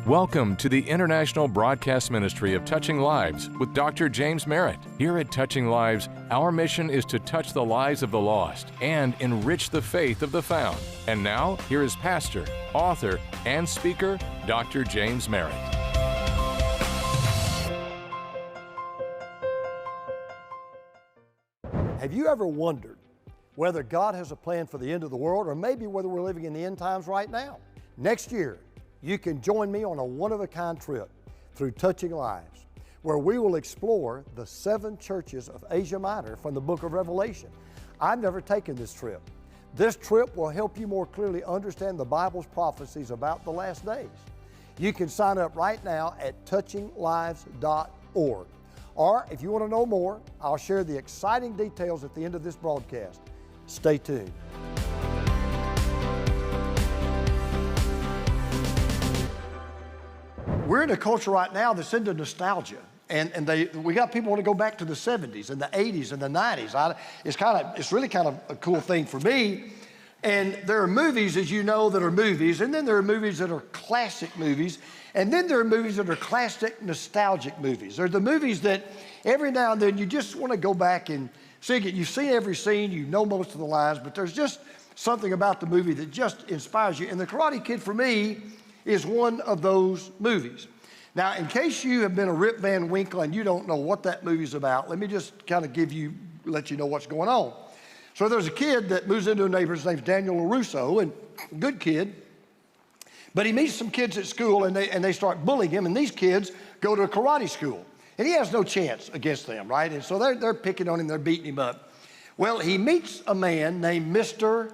Welcome to the International Broadcast Ministry of Touching Lives with Dr. James Merritt. Here at Touching Lives, our mission is to touch the lives of the lost and enrich the faith of the found. And now, here is pastor, author, and speaker, Dr. James Merritt. Have you ever wondered whether God has a plan for the end of the world, or maybe whether we're living in the end times right now? Next year, you can join me on a one-of-a-kind trip through Touching Lives, where we will explore the 7 churches of Asia Minor from the book of Revelation. I've never taken this trip. This trip will help you more clearly understand the Bible's prophecies about the last days. You can sign up right now at touchinglives.org. Or if you want to know more, I'll share the exciting details at the end of this broadcast. Stay tuned. We're in a culture right now that's into nostalgia, and we got people want to go back to the 70s and the 80s and the 90s. It's really kind of a cool thing for me. And there are movies, as you know, that are movies, and then there are movies that are classic movies, and then there are movies that are classic nostalgic movies. They're the movies that every now and then you just want to go back and see it. You've seen every scene, you know most of the lines, but there's just something about the movie that just inspires you. And The Karate Kid, for me, is one of those movies. Now, in case you have been a Rip Van Winkle and you don't know what that movie's about, let me just kind of let you know what's going on. So there's a kid that moves into a neighborhood. His name's Daniel LaRusso, and good kid. But he meets some kids at school, and they start bullying him, and these kids go to a karate school. And he has no chance against them, right? And so they're picking on him, they're beating him up. Well, he meets a man named Mr.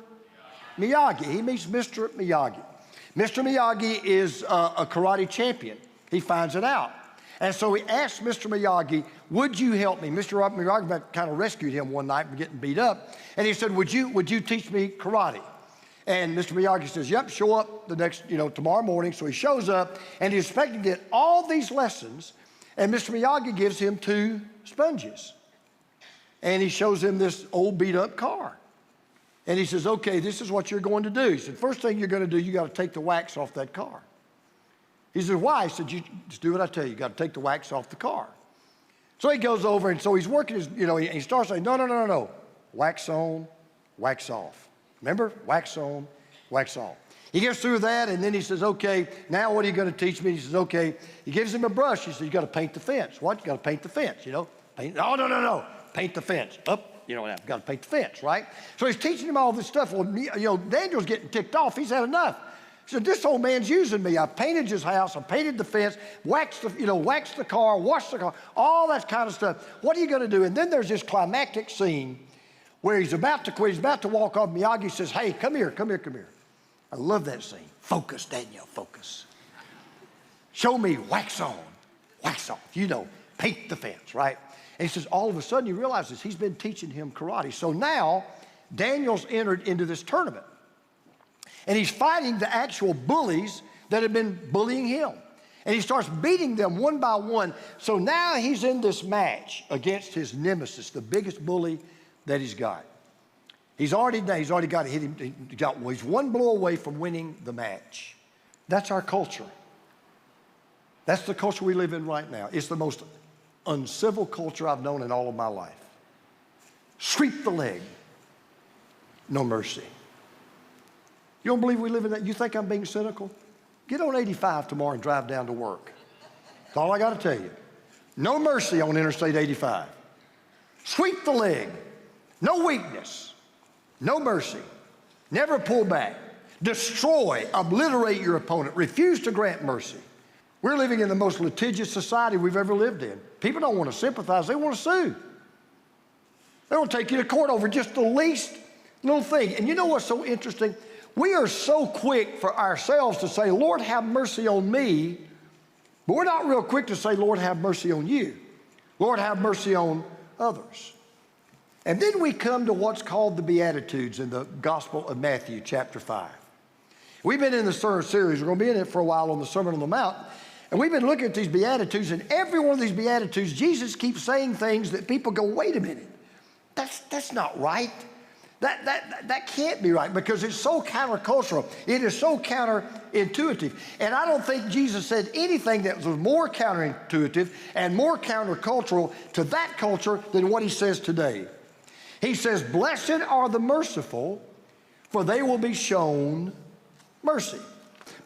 Miyagi. He meets Mr. Miyagi. Mr. Miyagi is a karate champion. He finds it out. And so he asks Mr. Miyagi, would you help me? Mr. Miyagi kind of rescued him one night from getting beat up. And he said, would you teach me karate? And Mr. Miyagi says, yep, show up tomorrow morning. So he shows up, and he's expecting to get all these lessons. And Mr. Miyagi gives him 2 sponges. And he shows him this old beat up car. And he says, okay, this is what you're going to do. He said, first thing you're going to do, you got to take the wax off that car. He said, why? He said, you just do what I tell you. You got to take the wax off the car. So he goes over, and so he's working he starts saying, no. Wax on, wax off. Remember? Wax on, wax off. He gets through that, and then he says, okay, now what are you going to teach me? He says, okay. He gives him a brush. He says, you got to paint the fence. What? You got to paint the fence, Paint. No. Paint the fence. Up. I've got to paint the fence, right? So he's teaching him all this stuff. Well, Daniel's getting ticked off. He's had enough. He said, this old man's using me. I painted his house. I painted the fence, waxed the car, washed the car, all that kind of stuff. What are you going to do? And then there's this climactic scene where he's about to quit. He's about to walk off. Miyagi says, hey, come here. I love that scene. Focus, Daniel, focus. Show me wax on, wax off. Paint the fence, right? And he says, all of a sudden he realizes he's been teaching him karate. So now Daniel's entered into this tournament. And he's fighting the actual bullies that have been bullying him. And he starts beating them one by one. So now he's in this match against his nemesis, the biggest bully that he's got. He's already got to hit him. He's one blow away from winning the match. That's our culture. That's the culture we live in right now. It's the most uncivil culture I've known in all of my life. Sweep the leg. No mercy. You don't believe we live in that? You think I'm being cynical? Get on 85 tomorrow and drive down to work. That's all I got to tell you. No mercy on Interstate 85. Sweep the leg. No weakness. No mercy. Never pull back. Destroy, obliterate your opponent. Refuse to grant mercy. We're living in the most litigious society we've ever lived in. People don't want to sympathize. They want to sue. They want to take you to court over just the least little thing. And you know what's so interesting? We are so quick for ourselves to say, Lord, have mercy on me. But we're not real quick to say, Lord, have mercy on you. Lord, have mercy on others. And then we come to what's called the Beatitudes in the Gospel of Matthew, chapter 5. We've been in the sermon series. We're going to be in it for a while on the Sermon on the Mount. And we've been looking at these Beatitudes, and every one of these Beatitudes, Jesus keeps saying things that people go, wait a minute, that's not right. That can't be right because it's so countercultural. It is so counterintuitive. And I don't think Jesus said anything that was more counterintuitive and more countercultural to that culture than what he says today. He says, blessed are the merciful, for they will be shown mercy.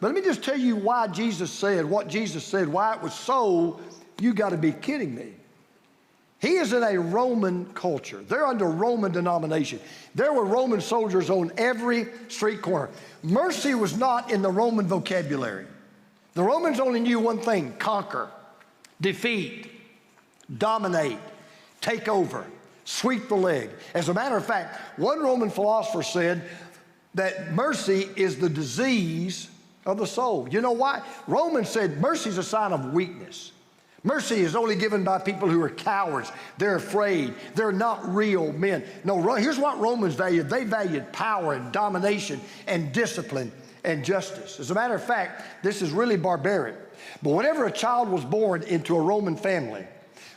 But let me just tell you why Jesus said what Jesus said, why it was so. You got to be kidding me. He is in a Roman culture. They're under Roman denomination. There were Roman soldiers on every street corner. Mercy was not in the Roman vocabulary. The Romans only knew one thing: conquer, defeat, dominate, take over, sweep the leg. As a matter of fact, one Roman philosopher said that mercy is the disease of the soul. You know why? Romans said mercy is a sign of weakness. Mercy is only given by people who are cowards. They're afraid. They're not real men. No, here's what Romans valued. They valued power and domination and discipline and justice. As a matter of fact, this is really barbaric. But whenever a child was born into a Roman family,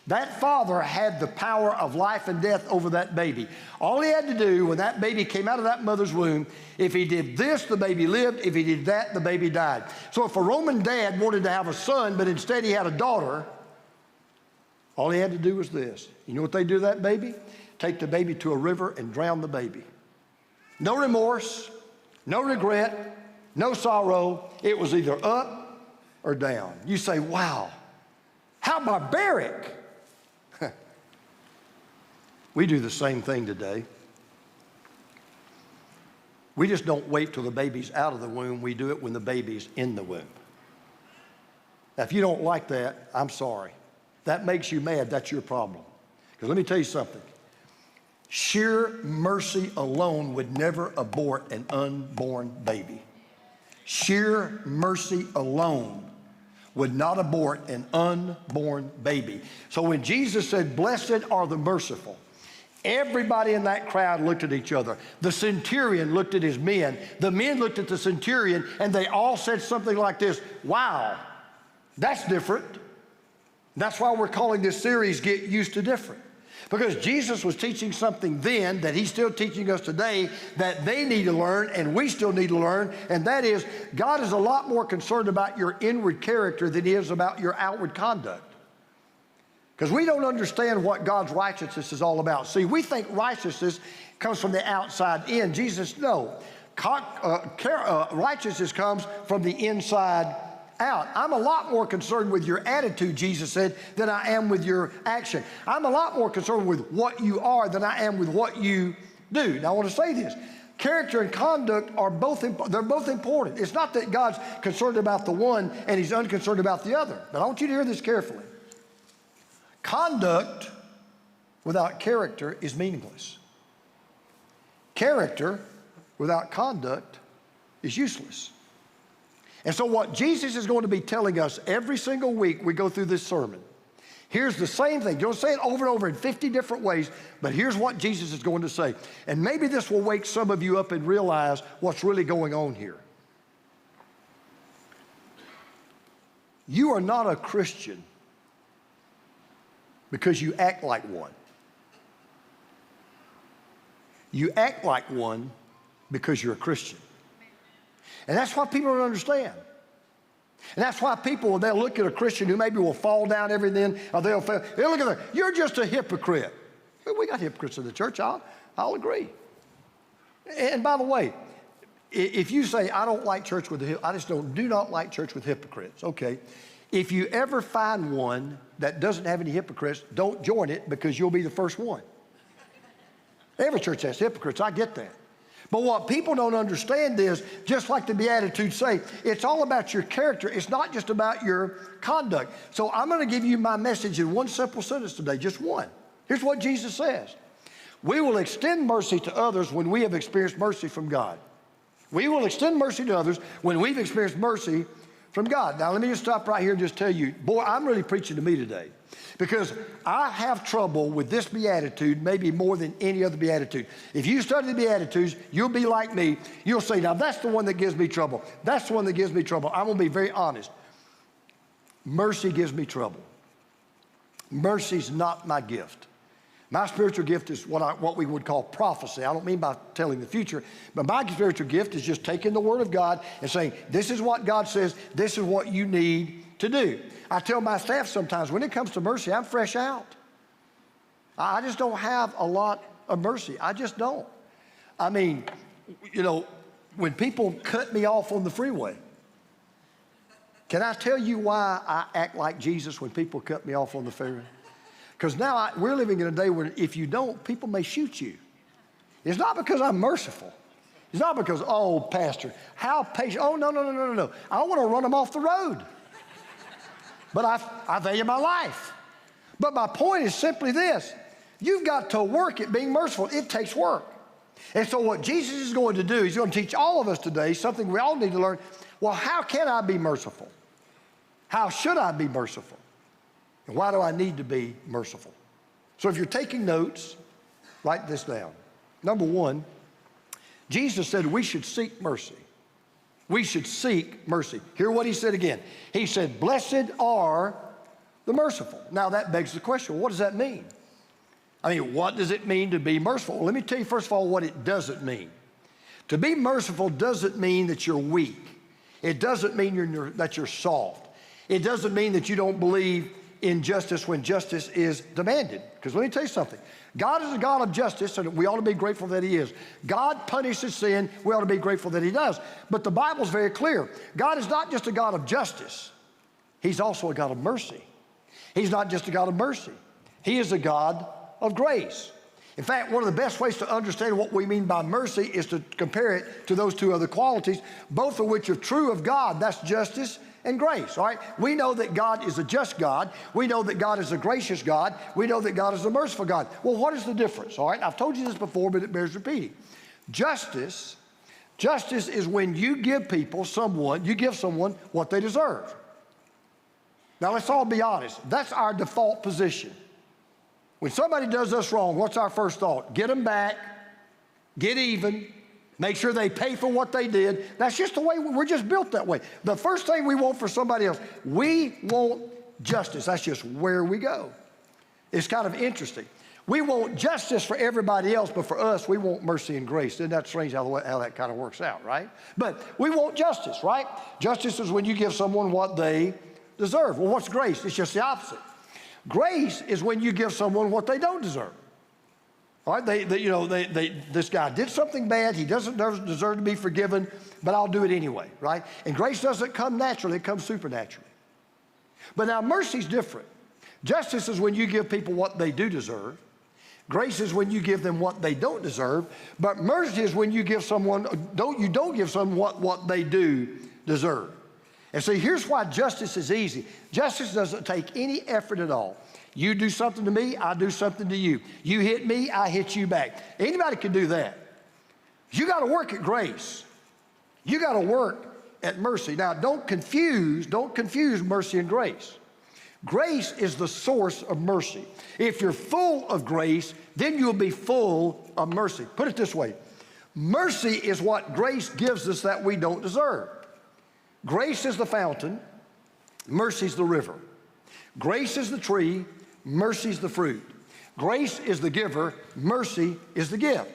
that father had the power of life and death over that baby. All he had to do when that baby came out of that mother's womb, if he did this, the baby lived. If he did that, the baby died. So if a Roman dad wanted to have a son, but instead he had a daughter, all he had to do was this. You know what they do to that baby? Take the baby to a river and drown the baby. No remorse, no regret, no sorrow. It was either up or down. You say, wow, how barbaric. We do the same thing today. We just don't wait till the baby's out of the womb. We do it when the baby's in the womb. Now, if you don't like that, I'm sorry. That makes you mad, that's your problem. Because let me tell you something. Sheer mercy alone would never abort an unborn baby. Sheer mercy alone would not abort an unborn baby. So when Jesus said, blessed are the merciful, everybody in that crowd looked at each other. The centurion looked at his men. The men looked at the centurion, and they all said something like this: wow, that's different. That's why we're calling this series Get Used to Different. Because Jesus was teaching something then that he's still teaching us today that they need to learn and we still need to learn, and that is God is a lot more concerned about your inward character than he is about your outward conduct. Because we don't understand what God's righteousness is all about. See, we think righteousness comes from the outside in. Jesus, no. Righteousness comes from the inside out. I'm a lot more concerned with your attitude, Jesus said, than I am with your action. I'm a lot more concerned with what you are than I am with what you do. Now, I want to say this. Character and conduct are they're both important. It's not that God's concerned about the one and he's unconcerned about the other. But I want you to hear this carefully. Conduct without character is meaningless. Character without conduct is useless. And so what Jesus is going to be telling us every single week we go through this sermon, here's the same thing. You'll say it over and over in 50 different ways, but here's what Jesus is going to say. And maybe this will wake some of you up and realize what's really going on here. You are not a Christian because you act like one. You act like one because you're a Christian. And that's what people don't understand. And that's why people, they'll look at a Christian who maybe will fall down every then, or they'll look at them, you're just a hypocrite. We got hypocrites in the church, I'll agree. And by the way, if you say, I don't like church with do not like church with hypocrites, okay. If you ever find one that doesn't have any hypocrites, don't join it because you'll be the first one. Every church has hypocrites, I get that. But what people don't understand is, just like the Beatitudes say, it's all about your character. It's not just about your conduct. So I'm going to give you my message in one simple sentence today, just one. Here's what Jesus says. We will extend mercy to others when we have experienced mercy from God. We will extend mercy to others when we've experienced mercy from God. Now, let me just stop right here and just tell you, boy, I'm really preaching to me today. Because I have trouble with this beatitude maybe more than any other beatitude. If you study the Beatitudes, you'll be like me. You'll say, now that's the one that gives me trouble. That's the one that gives me trouble. I'm going to be very honest. Mercy gives me trouble. Mercy's not my gift. My spiritual gift is what we would call prophecy. I don't mean by telling the future, but my spiritual gift is just taking the Word of God and saying, this is what God says, this is what you need to do. I tell my staff sometimes, when it comes to mercy, I'm fresh out. I just don't have a lot of mercy. I just don't. I mean, you know, when people cut me off on the freeway, can I tell you why I act like Jesus when people cut me off on the freeway? Because now we're living in a day where if you don't, people may shoot you. It's not because I'm merciful. It's not because, oh, Pastor, how patient. Oh, no. I don't want to run them off the road. But I value my life. But my point is simply this. You've got to work at being merciful. It takes work. And so what Jesus is going to do, he's going to teach all of us today something we all need to learn. Well, how can I be merciful? How should I be merciful? And why do I need to be merciful? So if you're taking notes, write this down. Number one, Jesus said we should seek mercy. We should seek mercy. Hear what he said again. He said, blessed are the merciful. Now that begs the question, what does that mean? I mean, what does it mean to be merciful? Well, let me tell you first of all what it doesn't mean. To be merciful doesn't mean that you're weak. It doesn't mean that you're soft. It doesn't mean that you don't believe in justice when justice is demanded. Because let me tell you something. God is a God of justice, and we ought to be grateful that he is. God punishes sin. We ought to be grateful that he does. But the Bible's very clear. God is not just a God of justice. He's also a God of mercy. He's not just a God of mercy. He is a God of grace. In fact, one of the best ways to understand what we mean by mercy is to compare it to those two other qualities, both of which are true of God. That's justice and grace, all right? We know that God is a just God. We know that God is a gracious God. We know that God is a merciful God. Well, what is the difference, all right? I've told you this before, but it bears repeating. Justice is when you give someone what they deserve. Now, let's all be honest. That's our default position. When somebody does us wrong, what's our first thought? Get them back, get even, make sure they pay for what they did. That's just the way we're just built that way. The first thing we want for somebody else, we want justice. That's just where we go. It's kind of interesting. We want justice for everybody else, but for us, we want mercy and grace. Isn't that strange how that kind of works out, right? But we want justice, right? Justice is when you give someone what they deserve. Well, what's grace? It's just the opposite. Grace is when you give someone what they don't deserve. All right, this guy did something bad. He doesn't deserve to be forgiven, but I'll do it anyway, right? And grace doesn't come naturally. It comes supernaturally. But now mercy's different. Justice is when you give people what they do deserve. Grace is when you give them what they don't deserve. But mercy is when you give someone, you don't give someone what they do deserve. And see, here's why justice is easy. Justice doesn't take any effort at all. You do something to me, I do something to you. You hit me, I hit you back. Anybody can do that. You got to work at grace. You got to work at mercy. Now, don't confuse mercy and grace. Grace is the source of mercy. If you're full of grace, then you'll be full of mercy. Put it this way. Mercy is what grace gives us that we don't deserve. Grace is the fountain, mercy is the river. Grace is the tree, mercy is the fruit. Grace is the giver, mercy is the gift.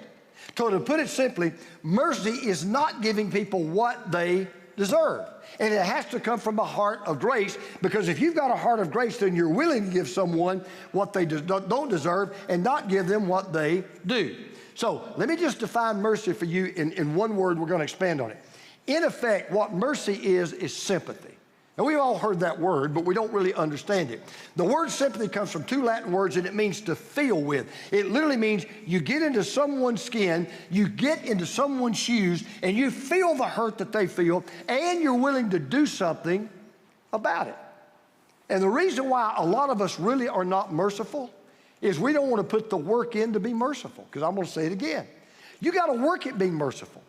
So to put it simply, mercy is not giving people what they deserve. And it has to come from a heart of grace, because if you've got a heart of grace, then you're willing to give someone what they don't deserve and not give them what they do. So let me just define mercy for you in one word. We're going to expand on it. In effect, what mercy is sympathy. Now, we've all heard that word, but we don't really understand it. The word sympathy comes from two Latin words, and it means to feel with. It literally means you get into someone's skin, you get into someone's shoes, and you feel the hurt that they feel, and you're willing to do something about it. And the reason why a lot of us really are not merciful is we don't want to put the work in to be merciful, because I'm going to say it again. You got to work at being merciful.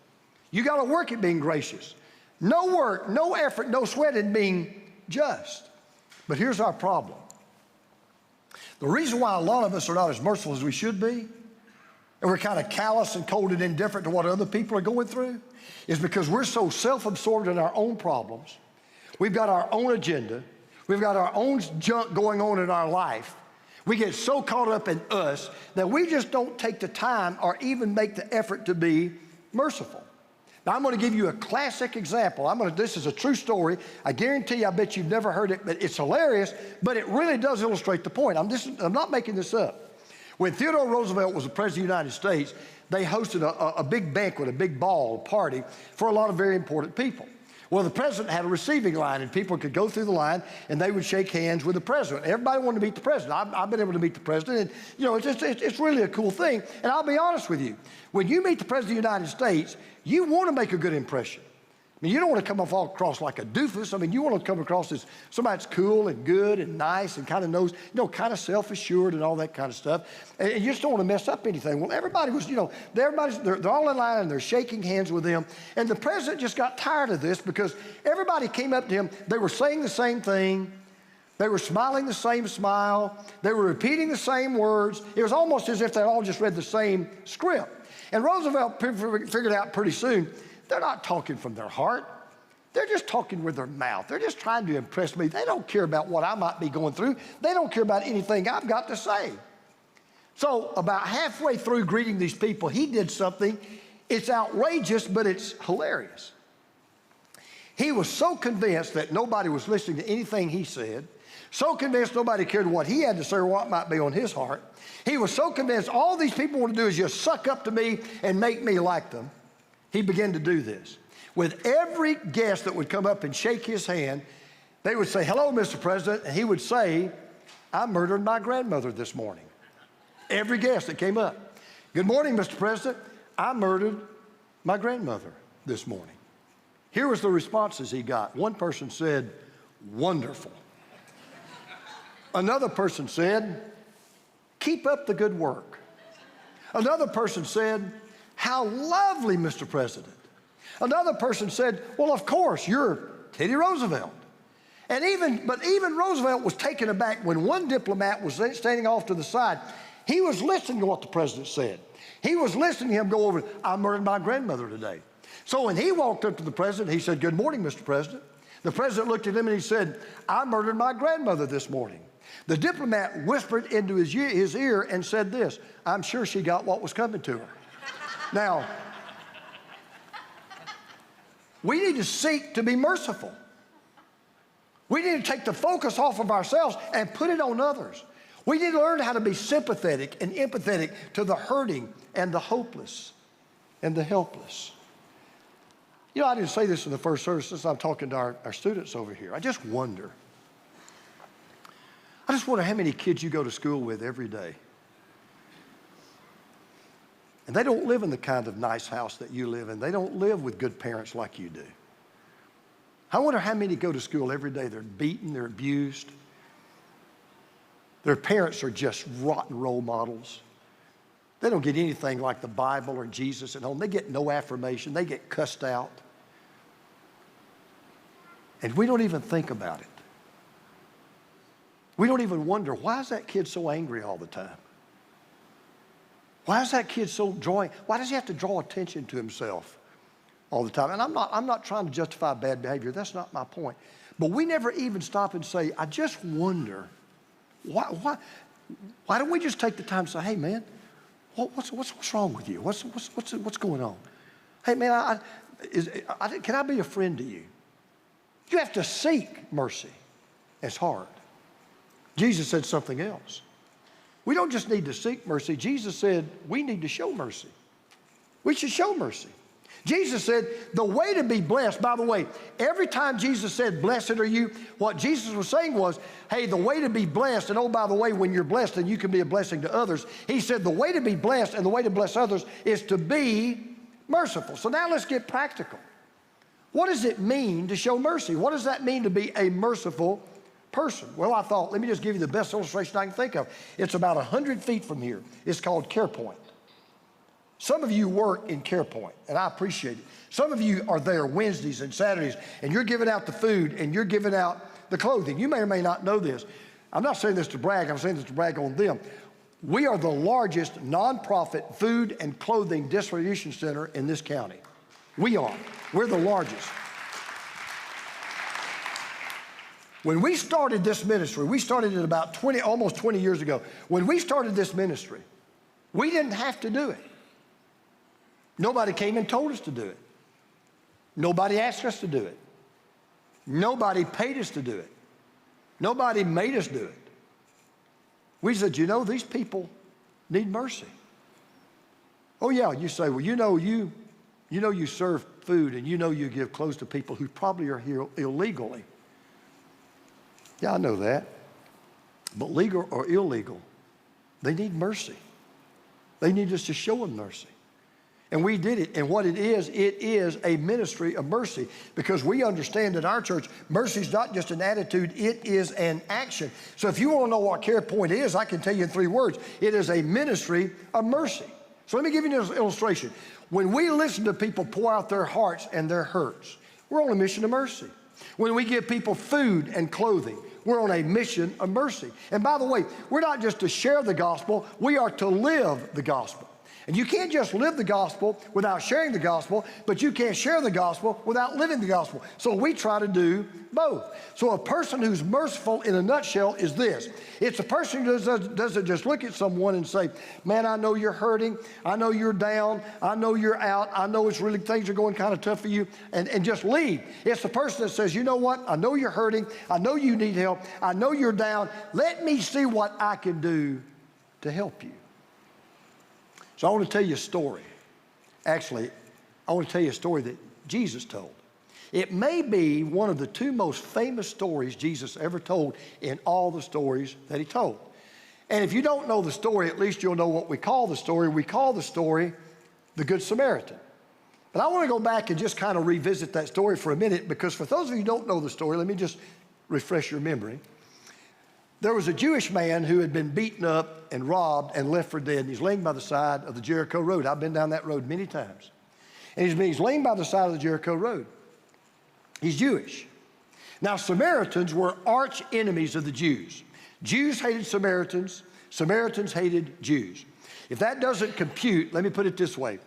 You got to work at being gracious. No work, no effort, no sweat in being just. But here's our problem. The reason why a lot of us are not as merciful as we should be, and we're kind of callous and cold and indifferent to what other people are going through, is because we're so self-absorbed in our own problems. We've got our own agenda. We've got our own junk going on in our life. We get so caught up in us that we just don't take the time or even make the effort to be merciful. Now, I'm going to give you a classic example. This is a true story. I guarantee you, I bet you've never heard it, but it's hilarious, but it really does illustrate the point. I'm not making this up. When Theodore Roosevelt was the President of the United States, they hosted a big banquet, a big ball, a party for a lot of very important people. Well, the president had a receiving line, and people could go through the line, and they would shake hands with the president. Everybody wanted to meet the president. I've been able to meet the president, and it's really a cool thing. And I'll be honest with you, when you meet the president of the United States, you want to make a good impression. I mean, you don't want to come across like a doofus. I mean, you want to come across as somebody that's cool and good and nice and kind of knows, kind of self-assured and all that kind of stuff. And you just don't want to mess up anything. Well, everybody was, they're all in line and they're shaking hands with them. And the president just got tired of this because everybody came up to him. They were saying the same thing. They were smiling the same smile. They were repeating the same words. It was almost as if they all just read the same script. And Roosevelt figured out pretty soon, they're not talking from their heart. They're just talking with their mouth. They're just trying to impress me. They don't care about what I might be going through. They don't care about anything I've got to say. So about halfway through greeting these people, he did something. It's outrageous, but it's hilarious. He was so convinced that nobody was listening to anything he said, so convinced nobody cared what he had to say or what might be on his heart. He was so convinced all these people want to do is just suck up to me and make me like them. He began to do this. With every guest that would come up and shake his hand, they would say, "Hello, Mr. President," and he would say, "I murdered my grandmother this morning." Every guest that came up. "Good morning, Mr. President. I murdered my grandmother this morning." Here was the responses he got. One person said, "Wonderful." Another person said, "Keep up the good work." Another person said, "How lovely, Mr. President." Another person said, "Well, of course, you're Teddy Roosevelt." But even Roosevelt was taken aback when one diplomat was standing off to the side. He was listening to what the president said. He was listening to him go over, "I murdered my grandmother today." So when he walked up to the president, he said, "Good morning, Mr. President." The president looked at him and he said, "I murdered my grandmother this morning." The diplomat whispered into his ear and said this, "I'm sure she got what was coming to her." Now, we need to seek to be merciful. We need to take the focus off of ourselves and put it on others. We need to learn how to be sympathetic and empathetic to the hurting and the hopeless and the helpless. I didn't say this in the first service since I'm talking to our students over here. I just wonder how many kids you go to school with every day. And they don't live in the kind of nice house that you live in. They don't live with good parents like you do. I wonder how many go to school every day. They're beaten, they're abused. Their parents are just rotten role models. They don't get anything like the Bible or Jesus at home. They get no affirmation. They get cussed out. And we don't even think about it. We don't even wonder, why is that kid so angry all the time? Why is that kid so drawing? Why does he have to draw attention to himself all the time? And I'm not trying to justify bad behavior. That's not my point. But we never even stop and say, I just wonder, why don't we just take the time to say, hey, man, what's wrong with you? What's going on? Hey, man, can I be a friend to you? You have to seek mercy. It's hard. Jesus said something else. We don't just need to seek mercy. Jesus said we need to show mercy. We should show mercy. Jesus said the way to be blessed, by the way, every time Jesus said, blessed are you, what Jesus was saying was, hey, the way to be blessed, and oh, by the way, when you're blessed, then you can be a blessing to others. He said the way to be blessed and the way to bless others is to be merciful. So now let's get practical. What does it mean to show mercy? What does that mean to be a merciful person? Well, I thought, let me just give you the best illustration I can think of. It's about 100 feet from here. It's called CarePoint. Some of you work in CarePoint, and I appreciate it. Some of you are there Wednesdays and Saturdays, and you're giving out the food, and you're giving out the clothing. You may or may not know this. I'm not saying this to brag. I'm saying this to brag on them. We are the largest nonprofit food and clothing distribution center in this county. We are. We're the largest. When we started this ministry, we started it about almost 20 years ago. When we started this ministry, we didn't have to do it. Nobody came and told us to do it. Nobody asked us to do it. Nobody paid us to do it. Nobody made us do it. We said, you know, these people need mercy. Oh yeah, you say, well, you know you serve food and you know you give clothes to people who probably are here illegally. Yeah, I know that. But legal or illegal, they need mercy. They need us to show them mercy. And we did it. And what it is a ministry of mercy, because we understand in our church, mercy is not just an attitude, it is an action. So if you want to know what Care Point is, I can tell you in 3 words. It is a ministry of mercy. So let me give you an illustration. When we listen to people pour out their hearts and their hurts, we're on a mission of mercy. When we give people food and clothing, we're on a mission of mercy. And by the way, we're not just to share the gospel, we are to live the gospel. And you can't just live the gospel without sharing the gospel, but you can't share the gospel without living the gospel. So we try to do both. So a person who's merciful in a nutshell is this. It's a person who doesn't just look at someone and say, man, I know you're hurting. I know you're down. I know you're out. I know it's really, things are going kind of tough for you, and just leave. It's the person that says, you know what? I know you're hurting. I know you need help. I know you're down. Let me see what I can do to help you. So I want to tell you a story. Actually, I want to tell you a story that Jesus told. It may be one of the 2 most famous stories Jesus ever told in all the stories that he told. And if you don't know the story, at least you'll know what we call the story. We call the story the Good Samaritan. But I want to go back and just kind of revisit that story for a minute, because for those of you who don't know the story, let me just refresh your memory. There was a Jewish man who had been beaten up and robbed and left for dead, and he's laying by the side of the Jericho road. I've been down that road many times. And he's laying by the side of the Jericho road. He's Jewish. Now, Samaritans were arch enemies of the Jews. Jews hated Samaritans. Samaritans hated Jews. If that doesn't compute, let me put it this way.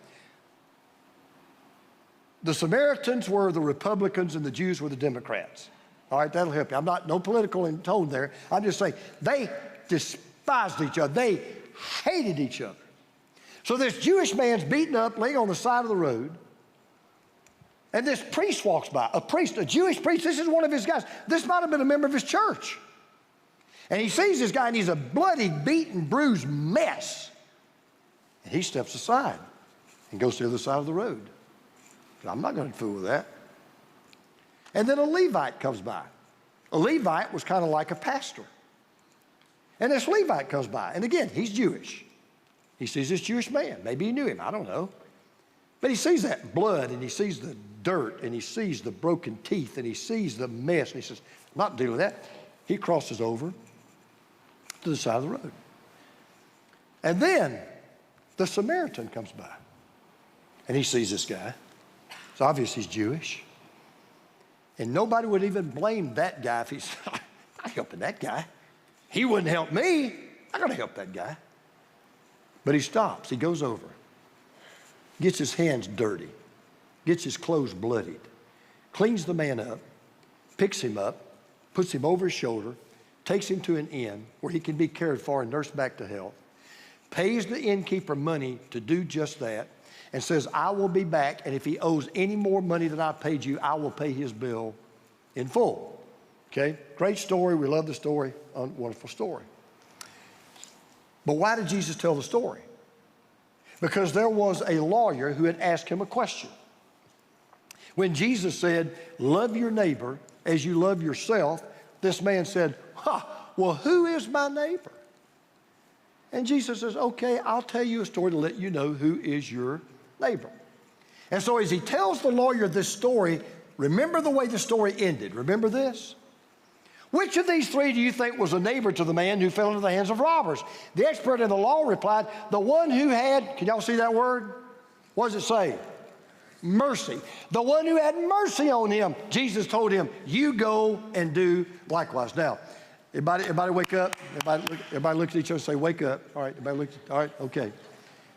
The Samaritans were the Republicans and the Jews were the Democrats. All right, that'll help you. I'm not, no political in tone there. I'm just saying they despised each other. They hated each other. So this Jewish man's beaten up, laying on the side of the road, and this priest walks by, a Jewish priest. This is one of his guys. This might have been a member of his church. And he sees this guy, and he's a bloody, beaten, bruised mess. And he steps aside and goes to the other side of the road. I'm not going to fool with that. And then a Levite comes by. A Levite was kind of like a pastor. And this Levite comes by. And again, he's Jewish. He sees this Jewish man. Maybe he knew him. I don't know. But he sees that blood, and he sees the dirt, and he sees the broken teeth, and he sees the mess. And he says, I'm not dealing with that. He crosses over to the side of the road. And then the Samaritan comes by. And he sees this guy. It's obvious he's Jewish. And nobody would even blame that guy if he's not helping that guy. He wouldn't help me. I gotta help that guy. But he stops. He goes over, gets his hands dirty, gets his clothes bloodied, cleans the man up, picks him up, puts him over his shoulder, takes him to an inn where he can be cared for and nursed back to health, pays the innkeeper money to do just that, and says, I will be back, and if he owes any more money than I paid you, I will pay his bill in full. Okay? Great story. We love the story. Wonderful story. But why did Jesus tell the story? Because there was a lawyer who had asked him a question. When Jesus said, love your neighbor as you love yourself, this man said, well, who is my neighbor? And Jesus says, okay, I'll tell you a story to let you know who is your neighbor. And so as he tells the lawyer this story, remember the way the story ended. Remember this? Which of these 3 do you think was a neighbor to the man who fell into the hands of robbers? The expert in the law replied, the one who had, can y'all see that word? What does it say? Mercy. The one who had mercy on him. Jesus told him, you go and do likewise. Now, everybody wake up. Everybody look at each other and say, wake up. All right, everybody look. All right, okay.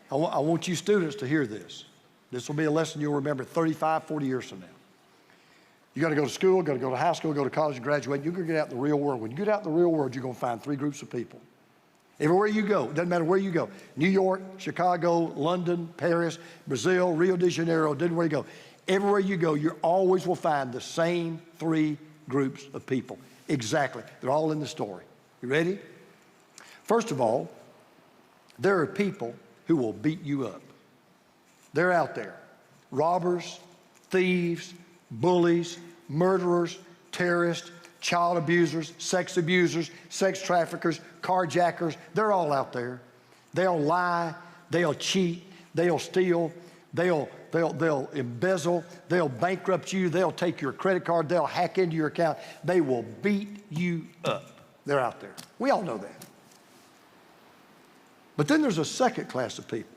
I want you students to hear this. This will be a lesson you'll remember 35, 40 years from now. You got to go to school, got to go to high school, go to college, graduate. You're going to get out in the real world. When you get out in the real world, you're going to find three groups of people. Everywhere you go, doesn't matter where you go. New York, Chicago, London, Paris, Brazil, Rio de Janeiro, doesn't matter where you go. Everywhere you go, you always will find the same three groups of people. Exactly. They're all in the story. You ready? First of all, there are people who will beat you up. They're out there. Robbers, thieves, bullies, murderers, terrorists, child abusers, sex traffickers, carjackers. They're all out there. They'll lie, they'll cheat, they'll steal, they'll embezzle, they'll bankrupt you, they'll take your credit card, they'll hack into your account. They will beat you up. They're out there. We all know that. But then there's a second class of people.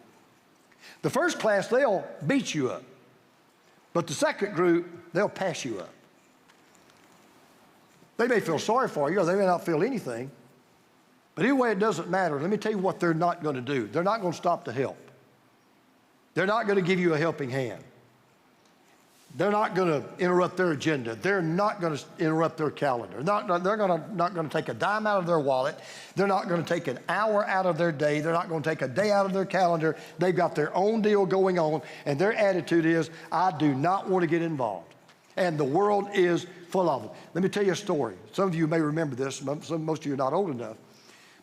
The first class, they'll beat you up. But the second group, they'll pass you up. They may feel sorry for you, or they may not feel anything. But anyway, it doesn't matter. Let me tell you what they're not going to do. They're not going to stop to help. They're not going to give you a helping hand. They're not going to interrupt their agenda. They're not going to interrupt their calendar. They're not going to take a dime out of their wallet. They're not going to take an hour out of their day. They're not going to take a day out of their calendar. They've got their own deal going on, and their attitude is, I do not want to get involved. And the world is full of them. Let me tell you a story. Some of you may remember this. Most of you are not old enough.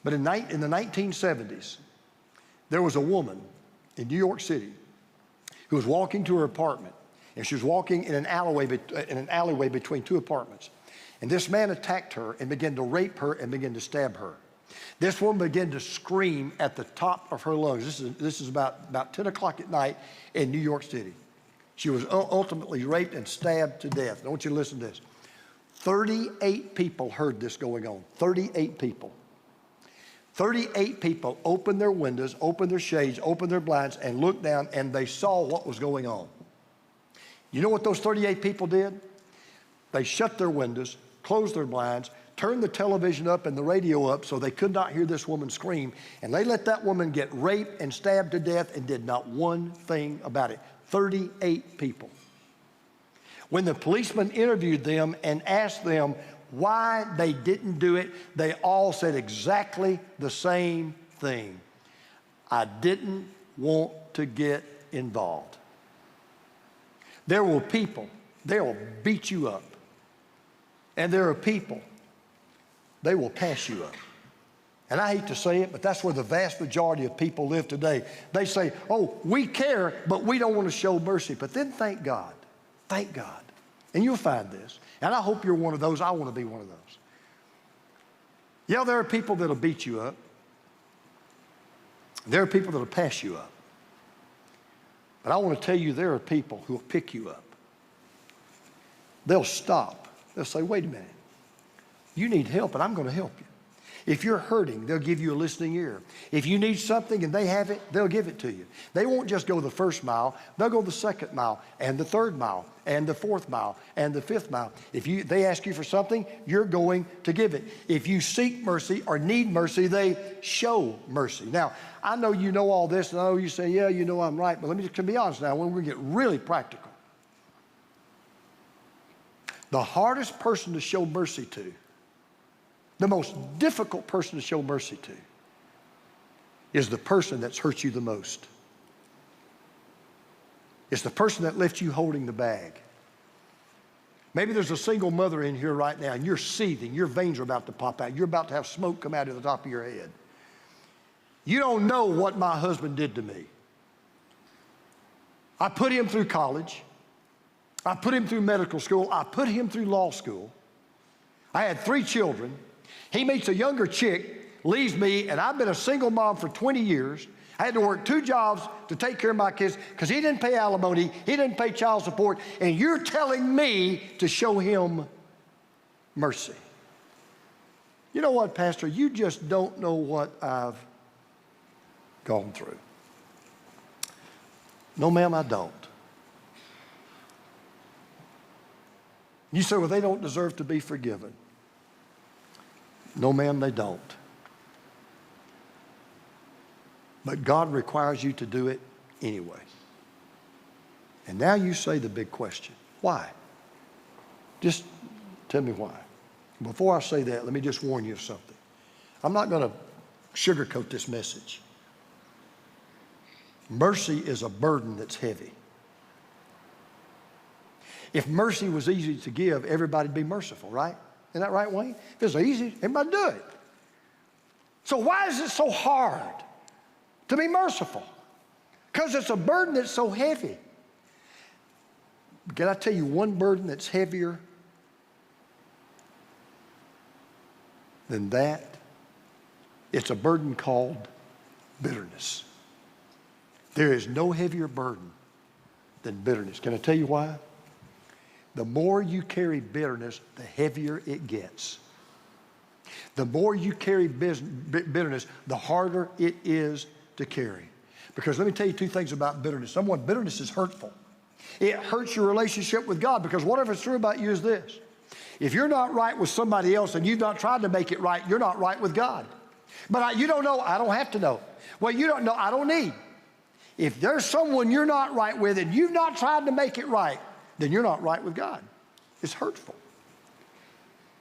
But in the 1970s, there was a woman in New York City who was walking to her apartment. And she was walking in an alleyway between two apartments. And this man attacked her and began to rape her and began to stab her. This woman began to scream at the top of her lungs. This is about 10 o'clock at night in New York City. She was ultimately raped and stabbed to death. I want you to listen to this. 38 people heard this going on. 38 people. 38 people opened their windows, opened their shades, opened their blinds, and looked down, and they saw what was going on. You know what those 38 people did? They shut their windows, closed their blinds, turned the television up and the radio up so they could not hear this woman scream, and they let that woman get raped and stabbed to death and did not one thing about it. 38 people. When the policeman interviewed them and asked them why they didn't do it, they all said exactly the same thing. I didn't want to get involved. There will people, they will beat you up. And there are people, they will pass you up. And I hate to say it, but that's where the vast majority of people live today. They say, oh, we care, but we don't want to show mercy. But then thank God, and you'll find this. And I hope you're one of those. I want to be one of those. Yeah, there are people that'll beat you up. There are people that'll pass you up. But I want to tell you, there are people who will pick you up. They'll stop. They'll say, wait a minute. You need help, and I'm going to help you. If you're hurting, they'll give you a listening ear. If you need something and they have it, they'll give it to you. They won't just go the first mile. They'll go the second mile and the third mile and the fourth mile and the fifth mile. If they ask you for something, you're going to give it. If you seek mercy or need mercy, they show mercy. Now, I know you know all this, and I know you say, yeah, you know I'm right, but let me just be honest now, when we get really practical. The hardest person to show mercy to, the most difficult person to show mercy to, is the person that's hurt you the most. It's the person that left you holding the bag. Maybe there's a single mother in here right now, and you're seething. Your veins are about to pop out. You're about to have smoke come out of the top of your head. You don't know what my husband did to me. I put him through college. I put him through medical school. I put him through law school. I had 3 children. He meets a younger chick, leaves me, and I've been a single mom for 20 years. I had to work 2 jobs to take care of my kids because he didn't pay alimony, he didn't pay child support, and you're telling me to show him mercy. You know what, Pastor? You just don't know what I've gone through. No, ma'am, I don't. You say, well, they don't deserve to be forgiven. No, ma'am, they don't. But God requires you to do it anyway. And now you say the big question. Why? Just tell me why. Before I say that, let me just warn you of something. I'm not going to sugarcoat this message. Mercy is a burden that's heavy. If mercy was easy to give, everybody'd be merciful, right? Isn't that right, Wayne? If it's easy, everybody do it. So why is it so hard to be merciful? Because it's a burden that's so heavy. Can I tell you one burden that's heavier than that? It's a burden called bitterness. There is no heavier burden than bitterness. Can I tell you why? The more you carry bitterness, the heavier it gets. The more you carry bitterness, the harder it is to carry. Because let me tell you two things about bitterness. Number one, bitterness is hurtful. It hurts your relationship with God, because whatever's true about you is this. If you're not right with somebody else and you've not tried to make it right, you're not right with God. But you don't know, I don't have to know. Well, you don't know, I don't need. If there's someone you're not right with and you've not tried to make it right, then you're not right with God. It's hurtful.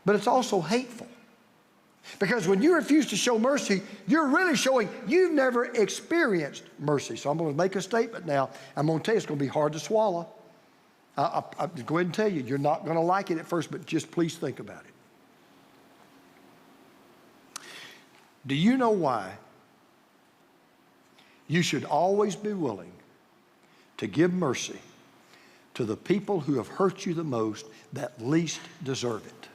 But it's also hateful. Because when you refuse to show mercy, you're really showing you've never experienced mercy. So I'm going to make a statement now. I'm going to tell you it's going to be hard to swallow. I'll go ahead and tell you, you're not going to like it at first, but just please think about it. Do you know why you should always be willing to give mercy to the people who have hurt you the most that least deserve it?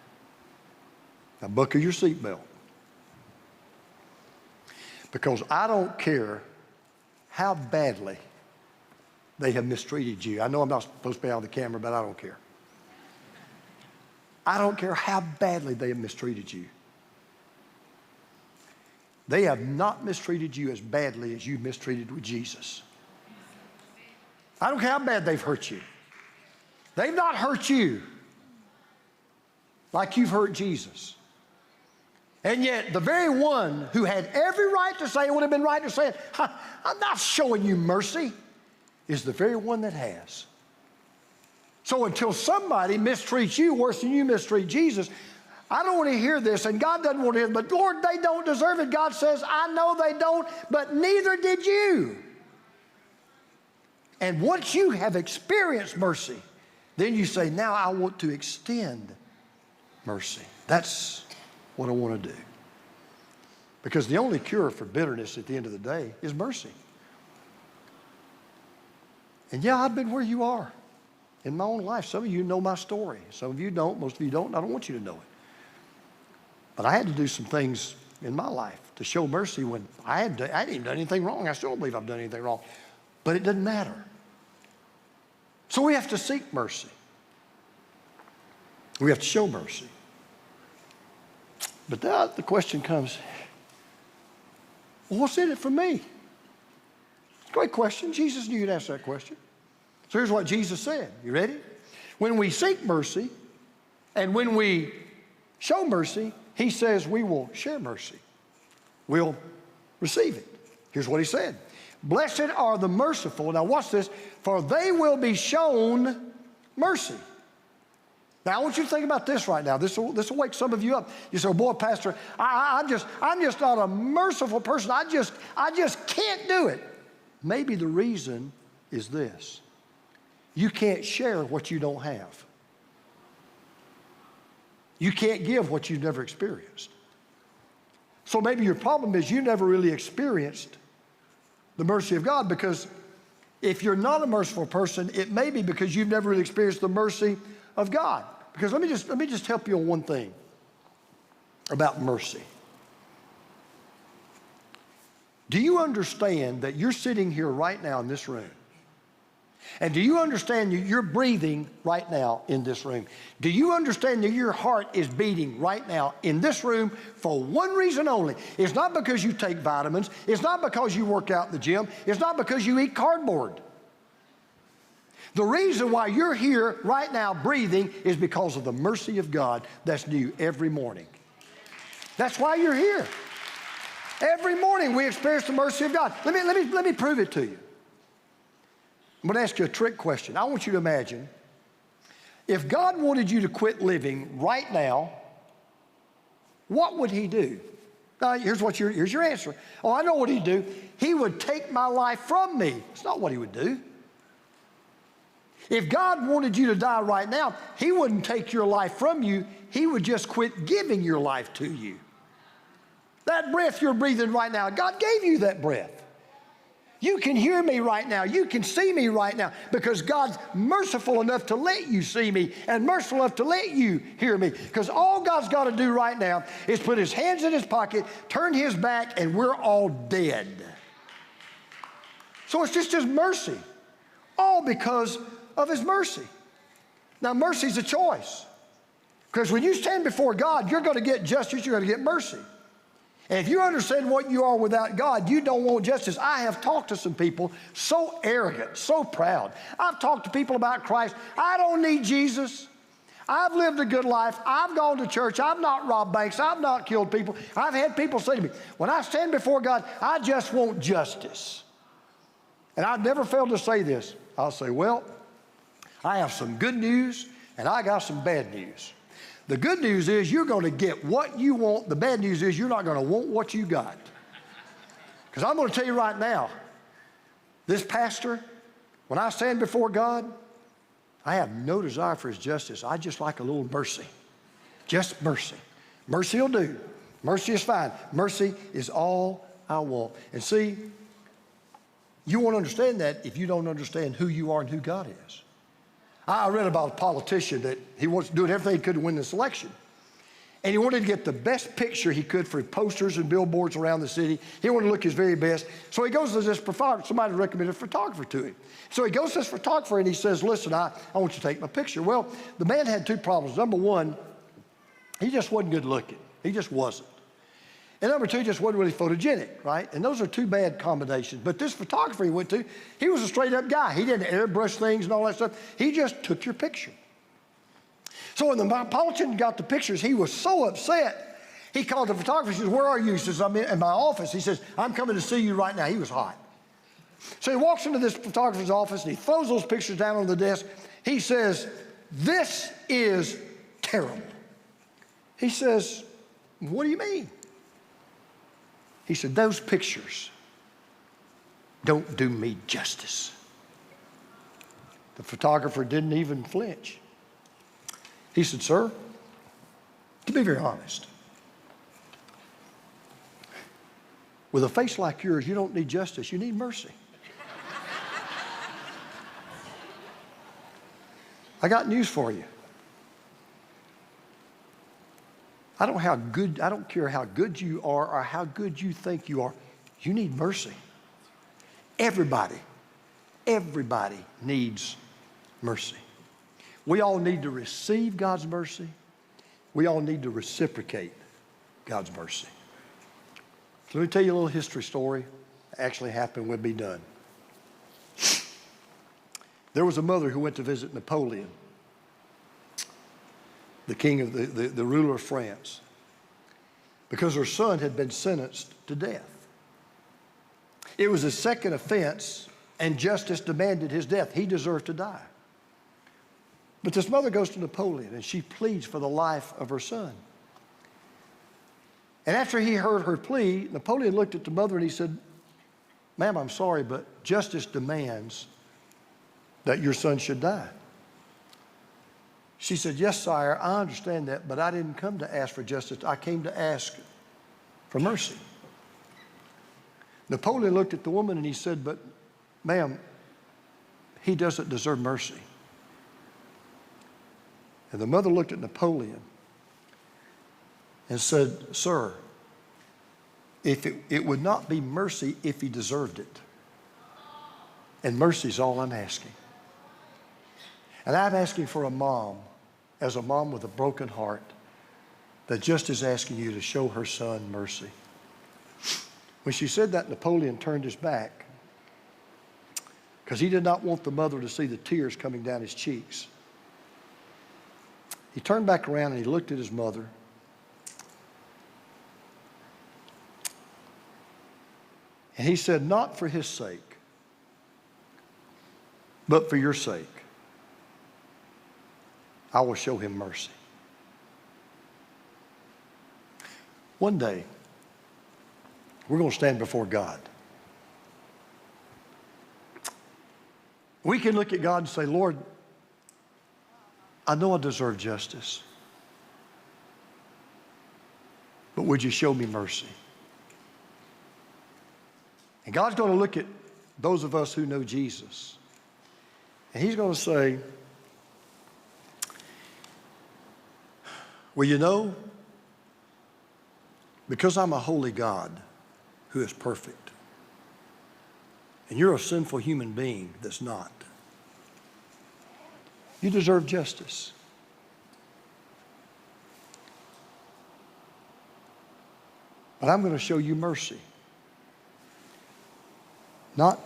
Now buckle your seatbelt. Because I don't care how badly they have mistreated you. I know I'm not supposed to be on the camera, but I don't care. I don't care how badly they have mistreated you. They have not mistreated you as badly as you mistreated with Jesus. I don't care how bad they've hurt you. They've not hurt you like you've hurt Jesus. And yet, the very one who had every right to say, it would have been right to say it, I'm not showing you mercy, is the very one that has. So until somebody mistreats you worse than you mistreat Jesus, I don't want to hear this, and God doesn't want to hear it, but Lord, they don't deserve it. God says, I know they don't, but neither did you. And once you have experienced mercy, then you say, now I want to extend mercy. That's what I want to do. Because the only cure for bitterness at the end of the day is mercy. And yeah, I've been where you are in my own life. Some of you know my story. Some of you don't. Most of you don't. I don't want you to know it. But I had to do some things in my life to show mercy when I didn't even do anything wrong. I still don't believe I've done anything wrong. But it doesn't matter. So we have to seek mercy. We have to show mercy. But now the question comes, well, what's in it for me? Great question. Jesus knew you'd ask that question. So here's what Jesus said. You ready? When we seek mercy and when we show mercy, he says we will share mercy. We'll receive it. Here's what he said. Blessed are the merciful. Now watch this. For they will be shown mercy. Now I want you to think about this right now. This will wake some of you up. You say, oh, boy, Pastor, I'm just not a merciful person. I just can't do it. Maybe the reason is this. You can't share what you don't have. You can't give what you've never experienced. So maybe your problem is you never really experienced the mercy of God, because if you're not a merciful person, it may be because you've never really experienced the mercy of God. Because let me just help you on one thing about mercy. Do you understand that you're sitting here right now in this room? And do you understand you're breathing right now in this room? Do you understand that your heart is beating right now in this room for one reason only? It's not because you take vitamins. It's not because you work out in the gym. It's not because you eat cardboard. The reason why you're here right now breathing is because of the mercy of God that's new every morning. That's why you're here. Every morning we experience the mercy of God. Let me prove it to you. I'm going to ask you a trick question. I want you to imagine If God wanted you to quit living right now, what would he do? Now, here's your answer. Oh, I know what he'd do. He would take my life from me. It's not what he would do. If God wanted you to die right now, he wouldn't take your life from you. He would just quit giving your life to you. That breath you're breathing right now, God gave you that breath. You can hear me right now. You can see me right now because God's merciful enough to let you see me and merciful enough to let you hear me. Because all God's got to do right now is put his hands in his pocket, turn his back, and we're all dead. So it's just his mercy, all because of his mercy. Now, mercy's a choice. Because when you stand before God, you're going to get justice, you're going to get mercy. And if you understand what you are without God, you don't want justice. I have talked to some people so arrogant, so proud. I've talked to people about Christ. I don't need Jesus. I've lived a good life. I've gone to church. I've not robbed banks. I've not killed people. I've had people say to me, when I stand before God, I just want justice. And I've never failed to say this. I'll say, well, I have some good news and I got some bad news. The good news is you're going to get what you want. The bad news is you're not going to want what you got. Because I'm going to tell you right now, this pastor, when I stand before God, I have no desire for his justice. I just like a little mercy. Just mercy. Mercy will do. Mercy is fine. Mercy is all I want. And see, you won't understand that if you don't understand who you are and who God is. I read about a politician that he was doing everything he could to win this election. And he wanted to get the best picture he could for posters and billboards around the city. He wanted to look his very best. So he goes to this photographer. Somebody recommended a photographer to him. So he goes to this photographer and he says, listen, I want you to take my picture. Well, the man had two problems. Number one, he just wasn't good looking. He just wasn't. And number two, he just wasn't really photogenic, right? And those are two bad combinations. But this photographer he went to, he was a straight up guy. He didn't airbrush things and all that stuff. He just took your picture. So when the politician got the pictures, he was so upset. He called the photographer. He says, where are you? He says, I'm in my office. He says, I'm coming to see you right now. He was hot. So he walks into this photographer's office and he throws those pictures down on the desk. He says, this is terrible. He says, what do you mean? He said, those pictures don't do me justice. The photographer didn't even flinch. He said, sir, to be very honest, with a face like yours, you don't need justice, you need mercy. I got news for you. I don't care how good you are or how good you think you are. You need mercy. Everybody needs mercy. We all need to receive God's mercy. We all need to reciprocate God's mercy. So let me tell you a little history story. It actually happened, we'll be done. There was a mother who went to visit Napoleon, the king of the ruler of France, because her son had been sentenced to death. It was his second offense, and justice demanded his death. He deserved to die. But this mother goes to Napoleon, and she pleads for the life of her son. And after he heard her plea, Napoleon looked at the mother and he said, ma'am, I'm sorry, but justice demands that your son should die. She said, yes, sire, I understand that, but I didn't come to ask for justice. I came to ask for mercy. Napoleon looked at the woman and he said, but ma'am, he doesn't deserve mercy. And the mother looked at Napoleon and said, sir, it would not be mercy if he deserved it. And mercy is all I'm asking. And I'm asking for a mom, as a mom with a broken heart, that just is asking you to show her son mercy. When she said that, Napoleon turned his back because he did not want the mother to see the tears coming down his cheeks. He turned back around and he looked at his mother. And he said, not for his sake, but for your sake. I will show him mercy. One day, we're going to stand before God. We can look at God and say, Lord, I know I deserve justice, but would you show me mercy? And God's going to look at those of us who know Jesus, and he's going to say, well, you know, because I'm a holy God who is perfect, and you're a sinful human being that's not, you deserve justice. But I'm going to show you mercy. Not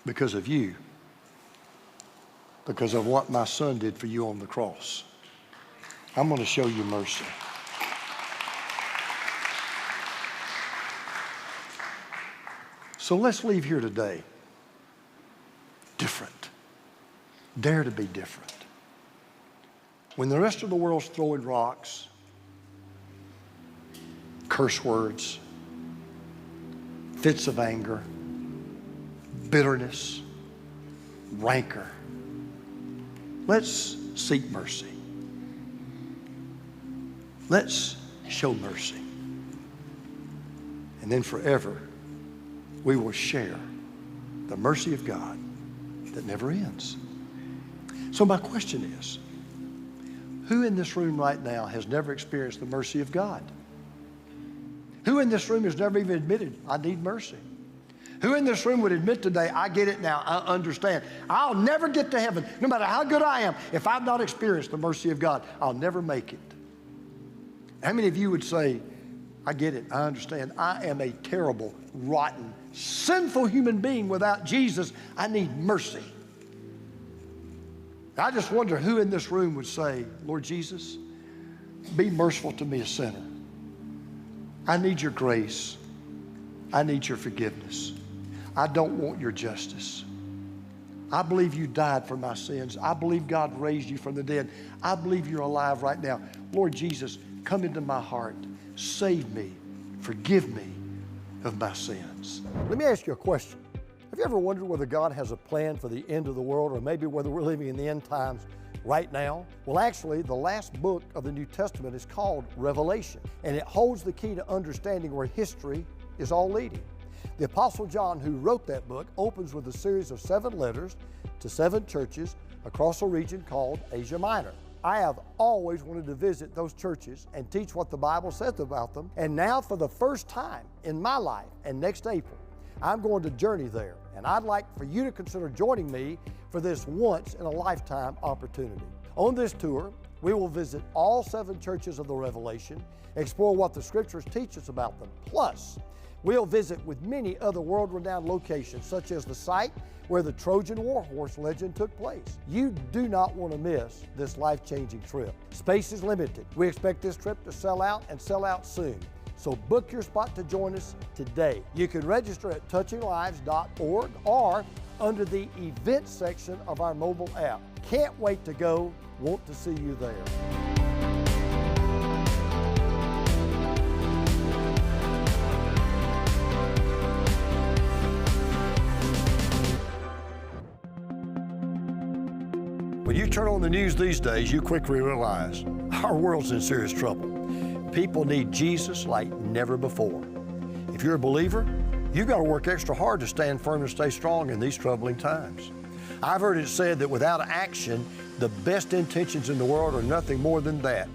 because of you, because of what my son did for you on the cross. I'm going to show you mercy. So let's leave here today different. Dare to be different. When the rest of the world's throwing rocks, curse words, fits of anger, bitterness, rancor, let's seek mercy. Let's show mercy. And then forever, we will share the mercy of God that never ends. So my question is, who in this room right now has never experienced the mercy of God? Who in this room has never even admitted, I need mercy? Who in this room would admit today, I get it now, I understand. I'll never get to heaven, no matter how good I am. If I've not experienced the mercy of God, I'll never make it. How many of you would say, I get it, I understand. I am a terrible, rotten, sinful human being without Jesus. I need mercy. I just wonder who in this room would say, Lord Jesus, be merciful to me, a sinner. I need your grace. I need your forgiveness. I don't want your justice. I believe you died for my sins. I believe God raised you from the dead. I believe you're alive right now. Lord Jesus, come into my heart. Save me. Forgive me of my sins. Let me ask you a question. Have you ever wondered whether God has a plan for the end of the world, or maybe whether we're living in the end times right now? Well, actually, the last book of the New Testament is called Revelation, and it holds the key to understanding where history is all leading. The Apostle John, who wrote that book, opens with a series of 7 letters to 7 churches across a region called Asia Minor. I have always wanted to visit those churches and teach what the Bible says about them, and now for the first time in my life, and next April, I'm going to journey there, and I'd like for you to consider joining me for this once-in-a-lifetime opportunity. On this tour, we will visit all 7 churches of the Revelation, explore what the Scriptures teach us about them. Plus, we'll visit with many other world-renowned locations, such as the site where the Trojan war horse legend took place. You do not want to miss this life-changing trip. Space is limited. We expect this trip to sell out and sell out soon. So book your spot to join us today. You can register at touchinglives.org or under the events section of our mobile app. Can't wait to go. Want to see you there. When you turn on the news these days, you quickly realize our world's in serious trouble. People need Jesus like never before. If you're a believer, you've got to work extra hard to stand firm and stay strong in these troubling times. I've heard it said that without action, the best intentions in the world are nothing more than that,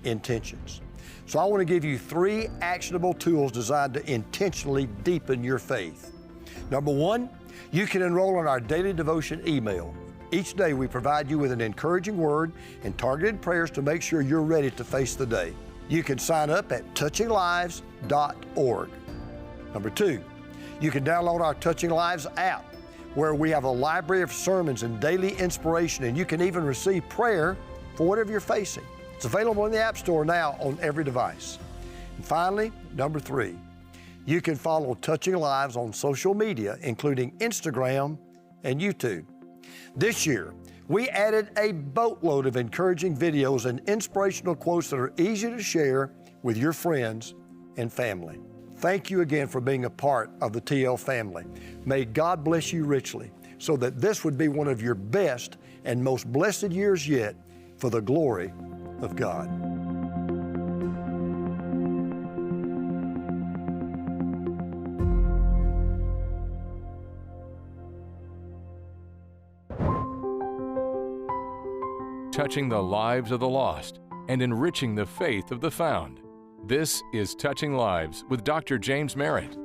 intentions. So I want to give you 3 actionable tools designed to intentionally deepen your faith. Number 1, you can enroll in our daily devotion email. Each day we provide you with an encouraging word and targeted prayers to make sure you're ready to face the day. You can sign up at touchinglives.org. Number 2, you can download our Touching Lives app, where we have a library of sermons and daily inspiration, and you can even receive prayer for whatever you're facing. It's available in the App Store now on every device. And finally, number 3, you can follow Touching Lives on social media, including Instagram and YouTube. This year, We added a boatload of encouraging videos and inspirational quotes that are easy to share with your friends and family. Thank you again for being a part of the TL family. May God bless you richly so that this would be one of your best and most blessed years yet for the glory of God. Touching the lives of the lost and enriching the faith of the found. This is Touching Lives with Dr. James Merritt.